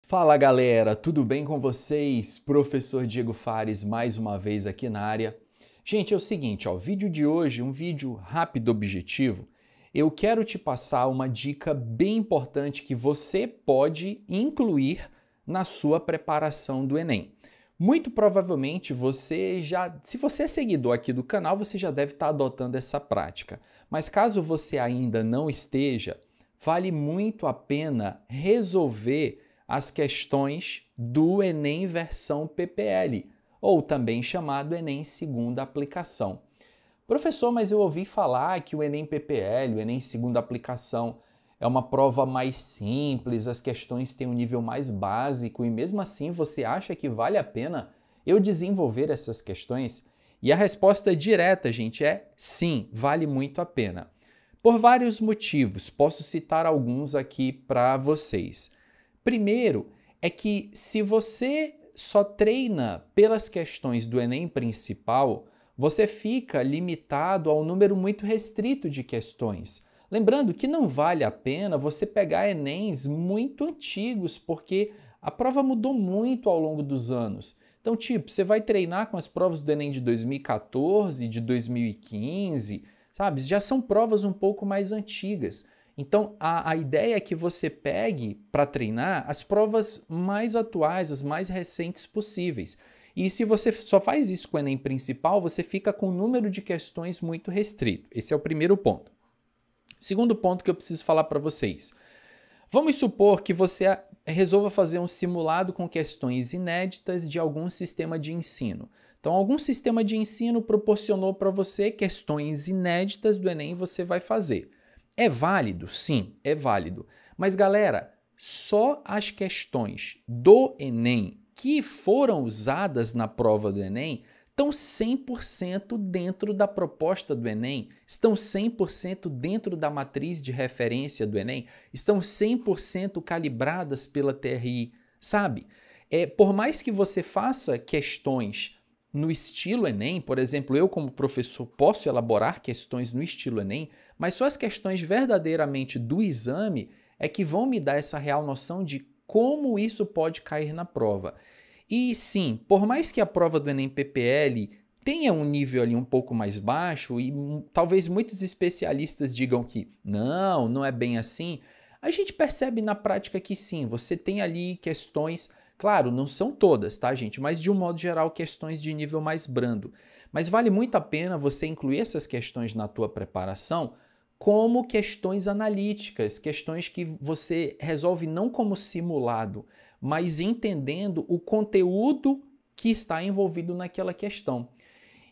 Fala galera, tudo bem com vocês? Professor Diego Fares mais uma vez aqui na área. Gente, é o seguinte, ó, o vídeo de hoje, um vídeo rápido, objetivo. Eu quero te passar uma dica bem importante que você pode incluir na sua preparação do Enem. Muito provavelmente se você é seguidor aqui do canal, você já deve estar adotando essa prática. Mas caso você ainda não esteja, vale muito a pena resolver as questões do Enem versão PPL, ou também chamado Enem segunda aplicação. Professor, mas eu ouvi falar que o Enem PPL, o Enem segunda aplicação, é uma prova mais simples, as questões têm um nível mais básico e mesmo assim você acha que vale a pena eu desenvolver essas questões? E a resposta direta, gente, é sim, vale muito a pena. Por vários motivos, posso citar alguns aqui para vocês. Primeiro é que se você só treina pelas questões do Enem principal, você fica limitado ao número muito restrito de questões. Lembrando que não vale a pena você pegar Enems muito antigos, porque a prova mudou muito ao longo dos anos. Então, tipo, você vai treinar com as provas do Enem de 2014, de 2015, sabe? Já são provas um pouco mais antigas. Então, a ideia é que você pegue para treinar as provas mais atuais, as mais recentes possíveis. E se você só faz isso com o Enem principal, você fica com um número de questões muito restrito. Esse é o primeiro ponto. Segundo ponto que eu preciso falar para vocês. Vamos supor que você resolva fazer um simulado com questões inéditas de algum sistema de ensino. Então, algum sistema de ensino proporcionou para você questões inéditas do Enem e você vai fazer. É válido? Sim, é válido. Mas, galera, só as questões do Enem que foram usadas na prova do Enem estão 100% dentro da proposta do Enem, estão 100% dentro da matriz de referência do Enem, estão 100% calibradas pela TRI, sabe? Por mais que você faça questões no estilo Enem, por exemplo, eu como professor posso elaborar questões no estilo Enem, mas só as questões verdadeiramente do exame é que vão me dar essa real noção de como isso pode cair na prova. E sim, por mais que a prova do Enem PPL tenha um nível ali um pouco mais baixo e talvez muitos especialistas digam que não é bem assim, a gente percebe na prática que sim, você tem ali questões. Claro, não são todas, tá, gente? Mas de um modo geral, questões de nível mais brando. Mas vale muito a pena você incluir essas questões na tua preparação como questões analíticas, questões que você resolve não como simulado, mas entendendo o conteúdo que está envolvido naquela questão.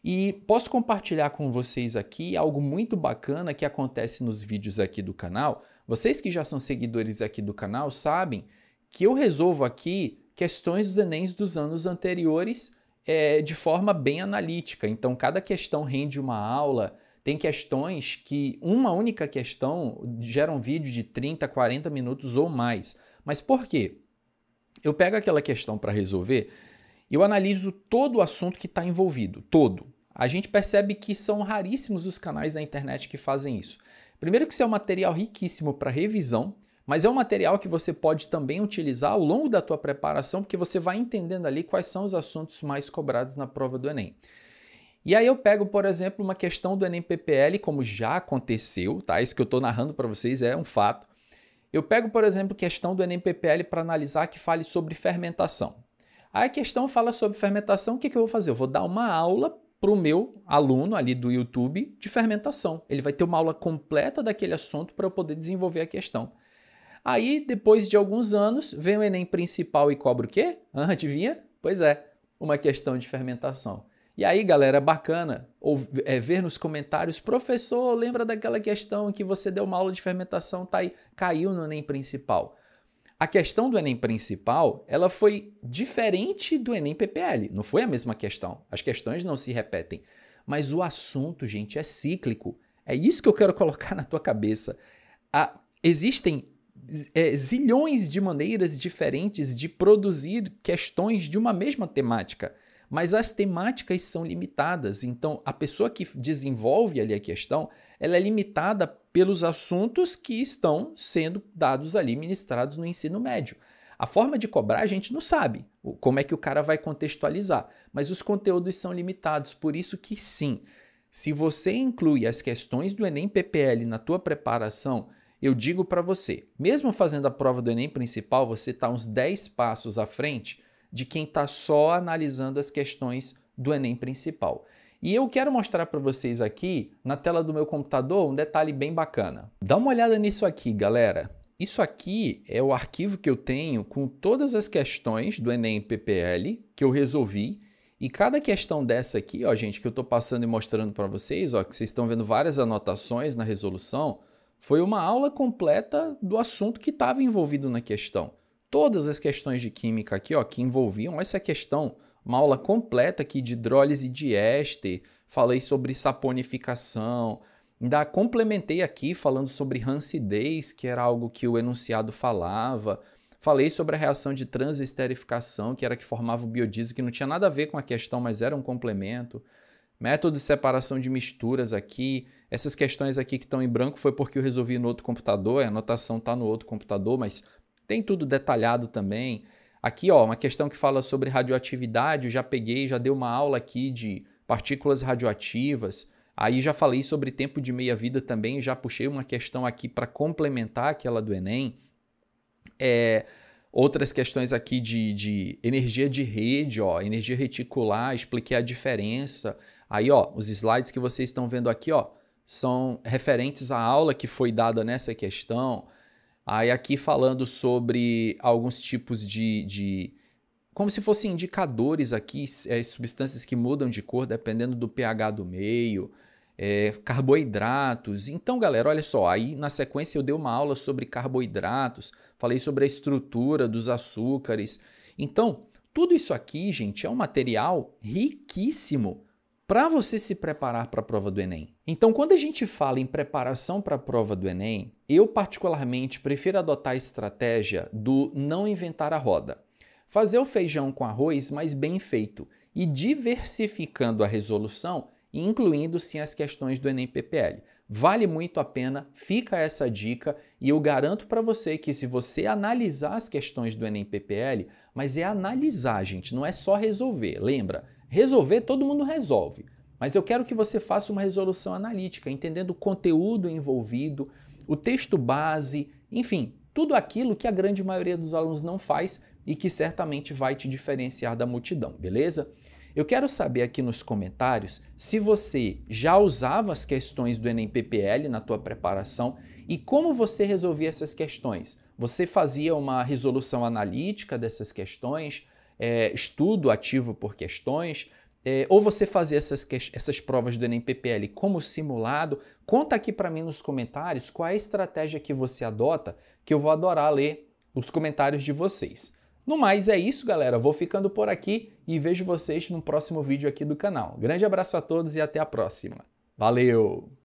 E posso compartilhar com vocês aqui algo muito bacana que acontece nos vídeos aqui do canal. Vocês que já são seguidores aqui do canal sabem que eu resolvo aqui questões dos Enems dos anos anteriores de forma bem analítica. Então, cada questão rende uma aula. Tem questões que uma única questão gera um vídeo de 30, 40 minutos ou mais. Mas por quê? Eu pego aquela questão para resolver e eu analiso todo o assunto que está envolvido, todo. A gente percebe que são raríssimos os canais da internet que fazem isso. Primeiro que isso é um material riquíssimo para revisão, mas é um material que você pode também utilizar ao longo da tua preparação, porque você vai entendendo ali quais são os assuntos mais cobrados na prova do Enem. E aí eu pego, por exemplo, uma questão do Enem PPL, como já aconteceu, tá? Isso que eu estou narrando para vocês é um fato. Eu pego, por exemplo, questão do Enem PPL para analisar que fale sobre fermentação. Aí a questão fala sobre fermentação, o que eu vou fazer? Eu vou dar uma aula para o meu aluno ali do YouTube de fermentação. Ele vai ter uma aula completa daquele assunto para eu poder desenvolver a questão. Aí, depois de alguns anos, vem o Enem principal e cobra o quê? Adivinha? Pois é, uma questão de fermentação. E aí, galera, é bacana ver nos comentários, professor, lembra daquela questão que você deu uma aula de fermentação, tá aí, caiu no Enem principal. A questão do Enem principal, ela foi diferente do Enem PPL, não foi a mesma questão. As questões não se repetem, mas o assunto, gente, é cíclico. É isso que eu quero colocar na tua cabeça. Existem zilhões de maneiras diferentes de produzir questões de uma mesma temática, mas as temáticas são limitadas. Então, a pessoa que desenvolve ali a questão, ela é limitada pelos assuntos que estão sendo dados ali, ministrados no ensino médio. A forma de cobrar a gente não sabe como é que o cara vai contextualizar, mas os conteúdos são limitados, por isso que sim, se você inclui as questões do Enem PPL na tua preparação, eu digo para você, mesmo fazendo a prova do Enem principal, você está uns 10 passos à frente de quem está só analisando as questões do Enem principal. E eu quero mostrar para vocês aqui, na tela do meu computador, um detalhe bem bacana. Dá uma olhada nisso aqui, galera. Isso aqui é o arquivo que eu tenho com todas as questões do Enem PPL que eu resolvi. E cada questão dessa aqui, ó, gente, que eu estou passando e mostrando para vocês, ó, que vocês estão vendo várias anotações na resolução, foi uma aula completa do assunto que estava envolvido na questão. Todas as questões de química aqui, ó, que envolviam essa questão, uma aula completa aqui de hidrólise de éster, falei sobre saponificação, ainda complementei aqui falando sobre rancidez, que era algo que o enunciado falava. Falei sobre a reação de transesterificação, que era que formava o biodiesel, que não tinha nada a ver com a questão, mas era um complemento. Método de separação de misturas aqui. Essas questões aqui que estão em branco foi porque eu resolvi no outro computador, a anotação está no outro computador, mas tem tudo detalhado também. Aqui, ó, uma questão que fala sobre radioatividade, eu já peguei, já dei uma aula aqui de partículas radioativas. Aí já falei sobre tempo de meia-vida também, já puxei uma questão aqui para complementar aquela do Enem. Outras questões aqui de energia de rede, ó, energia reticular, expliquei a diferença. Aí, ó, os slides que vocês estão vendo aqui, ó, são referentes à aula que foi dada nessa questão. Aí aqui falando sobre alguns tipos como se fossem indicadores aqui, substâncias que mudam de cor dependendo do pH do meio, carboidratos. Então, galera, olha só, aí na sequência eu dei uma aula sobre carboidratos, falei sobre a estrutura dos açúcares. Então, tudo isso aqui, gente, é um material riquíssimo para você se preparar para a prova do Enem. Então, quando a gente fala em preparação para a prova do Enem, eu particularmente prefiro adotar a estratégia do não inventar a roda. Fazer o feijão com arroz, mas bem feito, e diversificando a resolução, incluindo sim as questões do Enem PPL. Vale muito a pena, fica essa dica, e eu garanto para você que se você analisar as questões do Enem PPL, mas é analisar, gente, não é só resolver, lembra? Resolver, todo mundo resolve, mas eu quero que você faça uma resolução analítica, entendendo o conteúdo envolvido, o texto base, enfim, tudo aquilo que a grande maioria dos alunos não faz e que certamente vai te diferenciar da multidão, beleza? Eu quero saber aqui nos comentários se você já usava as questões do Enem PPL na tua preparação e como você resolvia essas questões. Você fazia uma resolução analítica dessas questões, estudo ativo por questões, ou você fazia essas provas do Enem PPL como simulado? Conta aqui para mim nos comentários qual é a estratégia que você adota, que eu vou adorar ler os comentários de vocês. No mais é isso, galera. Vou ficando por aqui e vejo vocês no próximo vídeo aqui do canal. Grande abraço a todos e até a próxima. Valeu!